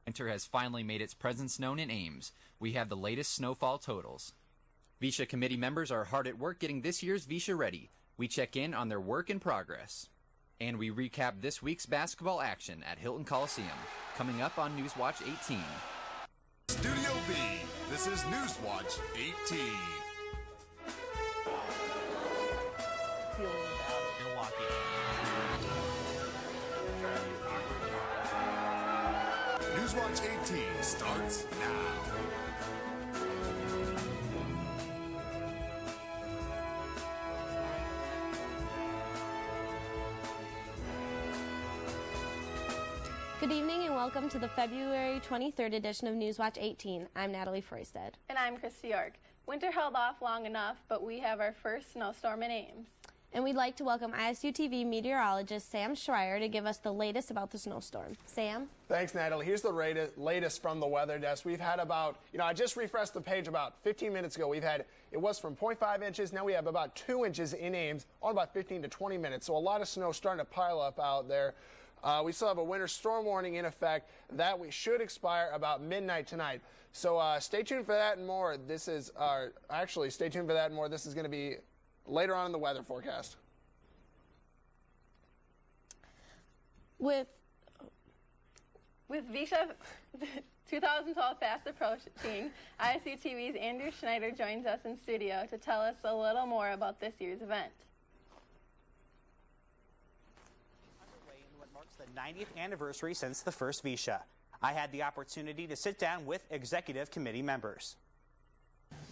Winter has finally made its presence known in Ames. We have the latest snowfall totals. VEISHEA committee members are hard at work getting this year's VEISHEA ready. We check in on their work in progress. And we recap this week's basketball action at Hilton Coliseum, coming up on Newswatch 18. Studio B, this is Newswatch 18. Milwaukee. Newswatch 18 starts now. Good evening and welcome to the February 23rd edition of Newswatch 18. I'm Natalie Froisted. And I'm Christy York. Winter held off long enough, but we have our first snowstorm in Ames. And we'd like to welcome ISUtv meteorologist Sam Schreier to give us the latest about the snowstorm. Sam? Thanks, Natalie. Here's the latest from the weather desk. We've had about, I just refreshed the page about 15 minutes ago. It was from 0.5 inches. Now we have about 2 inches in Ames, on about 15 to 20 minutes. So a lot of snow starting to pile up out there. We still have a winter storm warning in effect that we should expire about midnight tonight. So stay tuned for that and more. Stay tuned for that and more. This is going to be later on in the weather forecast. With VEISHEA 2012 fast approaching, ISU TV's Andrew Schneider joins us in studio to tell us a little more about this year's event. The 90th anniversary since the first VEISHEA. I had the opportunity to sit down with executive committee members.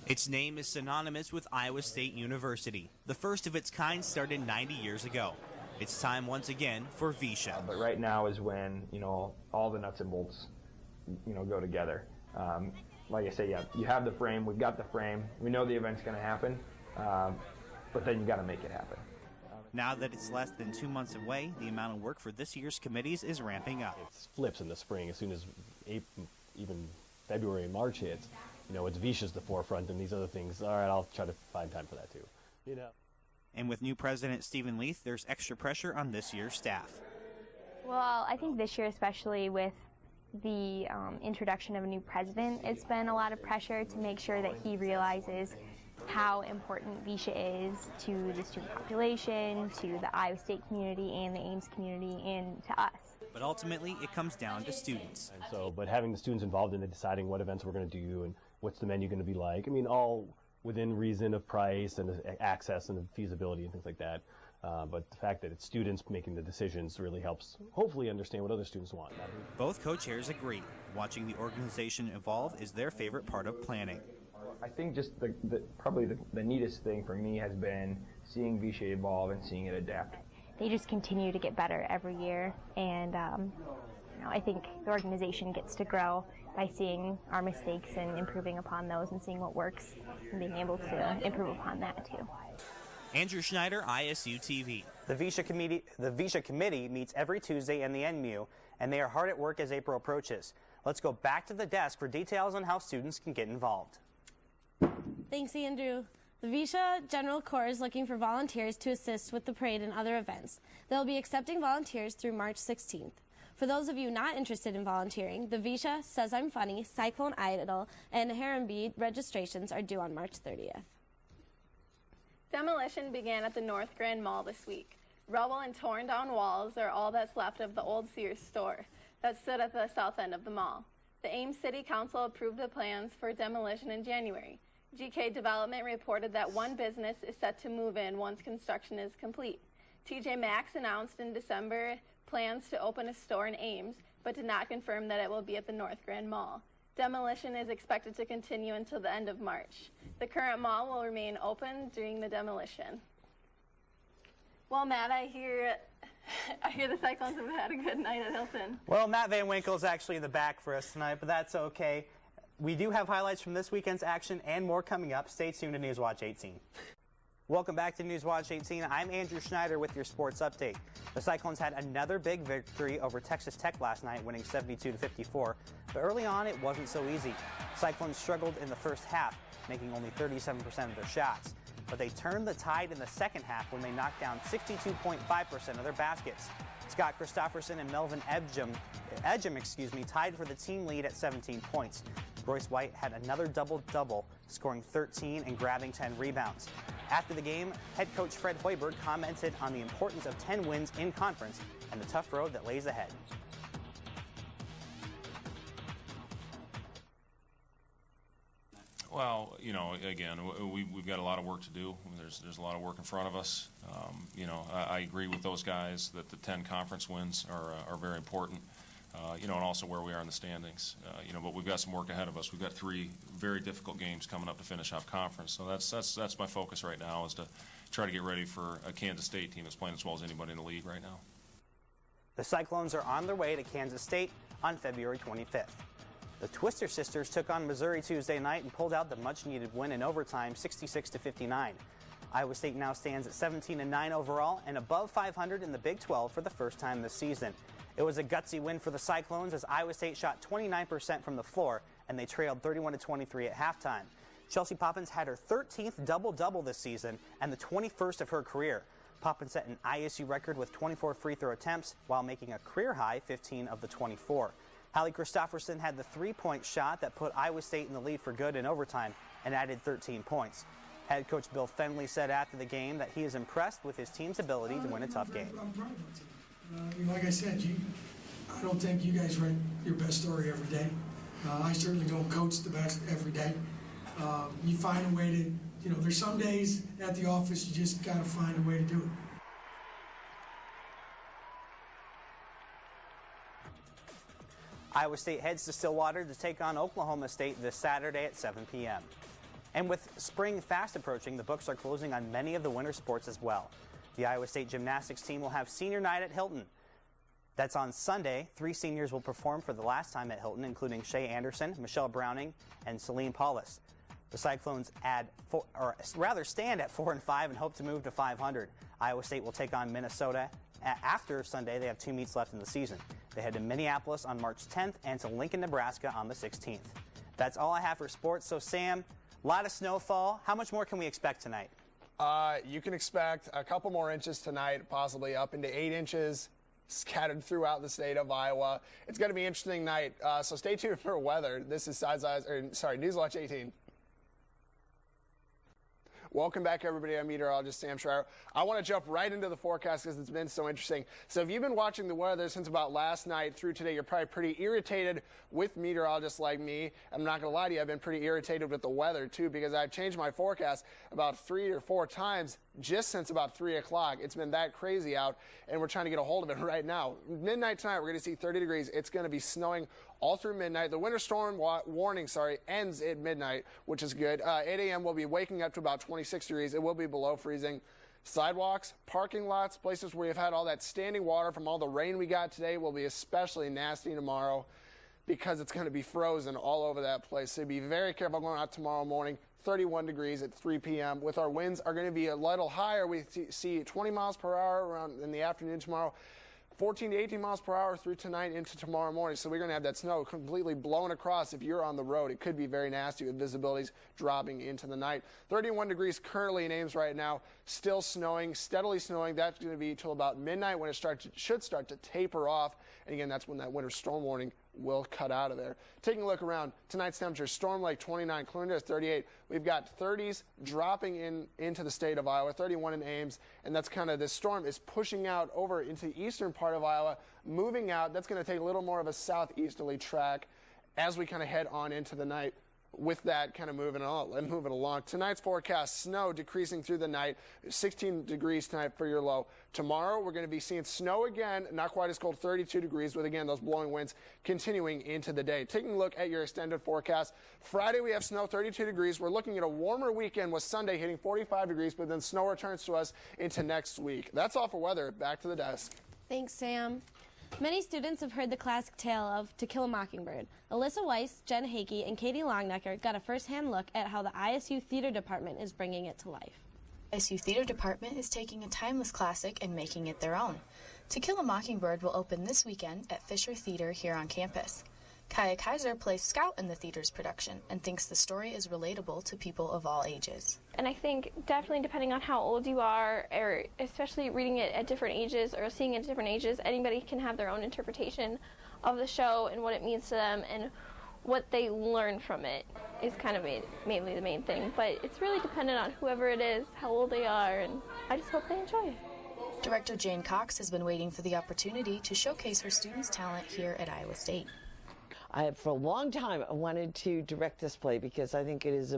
Its name is synonymous with Iowa State University. The first of its kind started 90 years ago. It's time once again for VEISHEA. But right now is when, all the nuts and bolts, go together. Like I say, you have the frame, we've got the frame, we know the event's going to happen, but then you got to make it happen. Now that it's less than 2 months away, the amount of work for this year's committees is ramping up. It flips in the spring. As soon as even February and March hits, it's VEISHEA's the forefront, and these other things, all right, I'll try to find time for that too. And with new President Stephen Leith, there's extra pressure on this year's staff. Well, I think this year, especially with the introduction of a new president, it's been a lot of pressure to make sure that he realizes how important VEISHEA is to the student population, to the Iowa State community and the Ames community, and to us. But ultimately, it comes down to students. But having the students involved in deciding what events we're going to do and what's the menu going to be like, all within reason of price and access and feasibility and things like that. But the fact that it's students making the decisions really helps hopefully understand what other students want. Both co-chairs agree. Watching the organization evolve is their favorite part of planning. I think just probably the neatest thing for me has been seeing VEISHEA evolve and seeing it adapt. They just continue to get better every year, and I think the organization gets to grow by seeing our mistakes and improving upon those and seeing what works and being able to improve upon that too. Andrew Schneider, ISU TV. The VEISHEA committee meets every Tuesday in the NMU, and they are hard at work as April approaches. Let's go back to the desk for details on how students can get involved. Thanks, Andrew. The VEISHEA General Corps is looking for volunteers to assist with the parade and other events. They'll be accepting volunteers through March 16th. For those of you not interested in volunteering, the VEISHEA Says I'm Funny, Cyclone Idol, and Harambee registrations are due on March 30th. Demolition began at the North Grand Mall this week. Rubble and torn down walls are all that's left of the old Sears store that stood at the south end of the mall. The Ames City Council approved the plans for demolition in January. GK Development reported that one business is set to move in once construction is complete. TJ Maxx announced in December plans to open a store in Ames, but did not confirm that it will be at the North Grand Mall. Demolition is expected to continue until the end of March. The current mall will remain open during the demolition. Well, Matt, I hear the Cyclones have had a good night at Hilton. Well, Matt Van Winkle is actually in the back for us tonight, but that's okay. We do have highlights from this weekend's action and more coming up. Stay tuned to Newswatch 18. Welcome back to Newswatch 18. I'm Andrew Schneider with your sports update. The Cyclones had another big victory over Texas Tech last night, winning 72-54. But early on, it wasn't so easy. Cyclones struggled in the first half, making only 37% of their shots. But they turned the tide in the second half when they knocked down 62.5% of their baskets. Scott Christopherson and Melvin Edgem tied for the team lead at 17 points. Royce White had another double-double, scoring 13 and grabbing 10 rebounds. After the game, head coach Fred Hoiberg commented on the importance of 10 wins in conference and the tough road that lays ahead. Well, you know, again, we've got a lot of work to do. There's a lot of work in front of us. You know, I agree with those guys that the 10 conference wins are very important. You know, and also where we are in the standings. You know, but we've got some work ahead of us. We've got 3 very difficult games coming up to finish off conference. So that's my focus right now, is to try to get ready for a Kansas State team that's playing as well as anybody in the league right now. The Cyclones are on their way to Kansas State on February 25th. The Twister sisters took on Missouri Tuesday night and pulled out the much-needed win in overtime, 66-59. Iowa State now stands at 17-9 overall and above 500 in the Big 12 for the first time this season. It was a gutsy win for the Cyclones as Iowa State shot 29% from the floor and they trailed 31-23 at halftime. Chelsea Poppins had her 13th double-double this season and the 21st of her career. Poppins set an ISU record with 24 free throw attempts while making a career-high 15 of the 24. Hallie Christopherson had the three-point shot that put Iowa State in the lead for good in overtime and added 13 points. Head coach Bill Fenley said after the game that he is impressed with his team's ability to win a tough game. I'm proud of our team. Like I said, I don't think you guys write your best story every day. I certainly don't coach the best every day. You find a way to, you know, there's some days at the office you just got to find a way to do it. Iowa State heads to Stillwater to take on Oklahoma State this Saturday at 7 p.m. And with spring fast approaching, the books are closing on many of the winter sports as well. The Iowa State gymnastics team will have senior night at Hilton. That's on Sunday. 3 seniors will perform for the last time at Hilton, including Shea Anderson, Michelle Browning, and Celine Paulus. The Cyclones stand at 4-5 and hope to move to 500. Iowa State will take on Minnesota. After Sunday, they have 2 meets left in the season. They head to Minneapolis on March 10th and to Lincoln, Nebraska on the 16th. That's all I have for sports. So, Sam, a lot of snowfall. How much more can we expect tonight? You can expect a couple more inches tonight, possibly up into 8 inches, scattered throughout the state of Iowa. It's going to be an interesting night, so stay tuned for weather. This is Newswatch 18. Welcome back, everybody. I'm meteorologist Sam Schreier. I want to jump right into the forecast because it's been so interesting. So if you've been watching the weather since about last night through today, you're probably pretty irritated with meteorologists like me. I'm not going to lie to you, I've been pretty irritated with the weather, too, because I've changed my forecast about 3 or 4 times just since about 3 o'clock. It's been that crazy out, and we're trying to get a hold of it right now. Midnight tonight, we're going to see 30 degrees. It's going to be snowing all through midnight. The winter storm warning, ends at midnight, which is good. 8 a.m. we'll be waking up to about 26 degrees. It will be below freezing. Sidewalks, parking lots, places where you've had all that standing water from all the rain we got today will be especially nasty tomorrow because it's going to be frozen all over that place. So be very careful going out tomorrow morning. 31 degrees at 3 p.m. with our winds are going to be a little higher. We see 20 miles per hour around in the afternoon tomorrow. 14 to 18 miles per hour through tonight into tomorrow morning. So we're going to have that snow completely blown across if you're on the road. It could be very nasty with visibilities dropping into the night. 31 degrees currently in Ames right now. Still snowing, steadily snowing. That's going to be till about midnight when it should start to taper off. And again, that's when that winter storm warning will cut out of there. Taking a look around, tonight's temperature, Storm Lake 29, Clunda 38. We've got 30s dropping into the state of Iowa, 31 in Ames, and that's kind of, this storm is pushing out over into the eastern part of Iowa, moving out. That's going to take a little more of a southeasterly track as we kind of head on into the night. With that kind of moving along. Tonight's forecast, snow decreasing through the night, 16 degrees tonight for your low. Tomorrow, we're going to be seeing snow again, not quite as cold, 32 degrees, with, again, those blowing winds continuing into the day. Taking a look at your extended forecast, Friday we have snow, 32 degrees. We're looking at a warmer weekend with Sunday hitting 45 degrees, but then snow returns to us into next week. That's all for weather. Back to the desk. Thanks, Sam. Many students have heard the classic tale of To Kill a Mockingbird. Alyssa Weiss, Jen Hakey, and Katie Longnecker got a first-hand look at how the ISU Theater Department is bringing it to life. ISU Theater Department is taking a timeless classic and making it their own. To Kill a Mockingbird will open this weekend at Fisher Theater here on campus. Kaya Kaiser plays Scout in the theater's production and thinks the story is relatable to people of all ages. And I think definitely depending on how old you are, or especially reading it at different ages or seeing it at different ages, anybody can have their own interpretation of the show and what it means to them and what they learn from it is kind of mainly the main thing. But it's really dependent on whoever it is, how old they are, and I just hope they enjoy it. Director Jane Cox has been waiting for the opportunity to showcase her students' talent here at Iowa State. For a long time, I wanted to direct this play because I think it is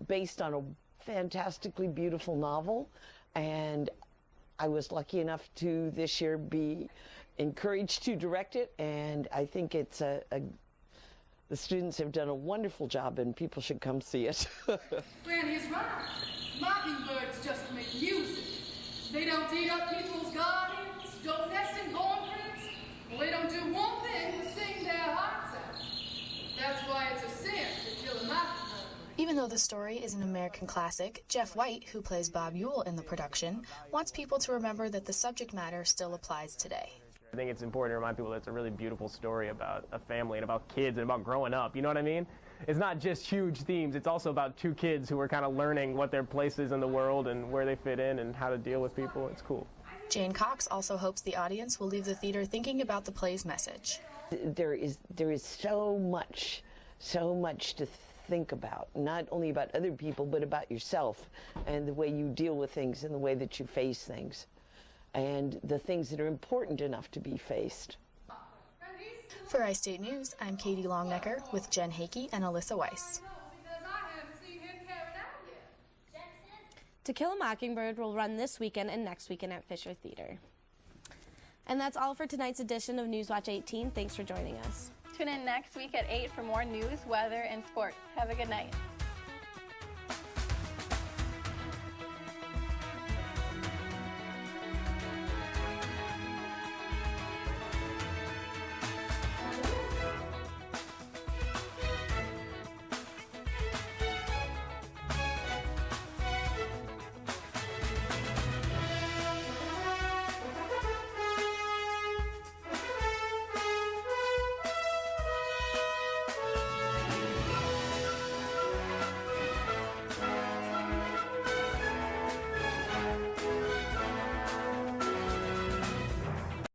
based on a fantastically beautiful novel, and I was lucky enough to this year be encouraged to direct it, and I think it's the students have done a wonderful job, and people should come see it. Granny is right. Mockingbirds just make music. They don't eat up people's gardens, don't nest in cornfields. Well, they don't do one thing but sing their hearts out. That's why it's a sin to kill a mockingbird. Even though the story is an American classic, Jeff White, who plays Bob Ewell in the production, wants people to remember that the subject matter still applies today. I think it's important to remind people that it's a really beautiful story about a family and about kids and about growing up. You know what I mean? It's not just huge themes. It's also about two kids who are kind of learning what their place is in the world and where they fit in and how to deal with people. It's cool. Jane Cox also hopes the audience will leave the theater thinking about the play's message. There is so much to think about, not only about other people, but about yourself and the way you deal with things and the way that you face things and the things that are important enough to be faced. For iState News, I'm Katie Longnecker with Jen Hakey and Alyssa Weiss. To Kill a Mockingbird will run this weekend and next weekend at Fisher Theater. And that's all for tonight's edition of Newswatch 18. Thanks for joining us. Tune in next week at 8 for more news, weather, and sports. Have a good night.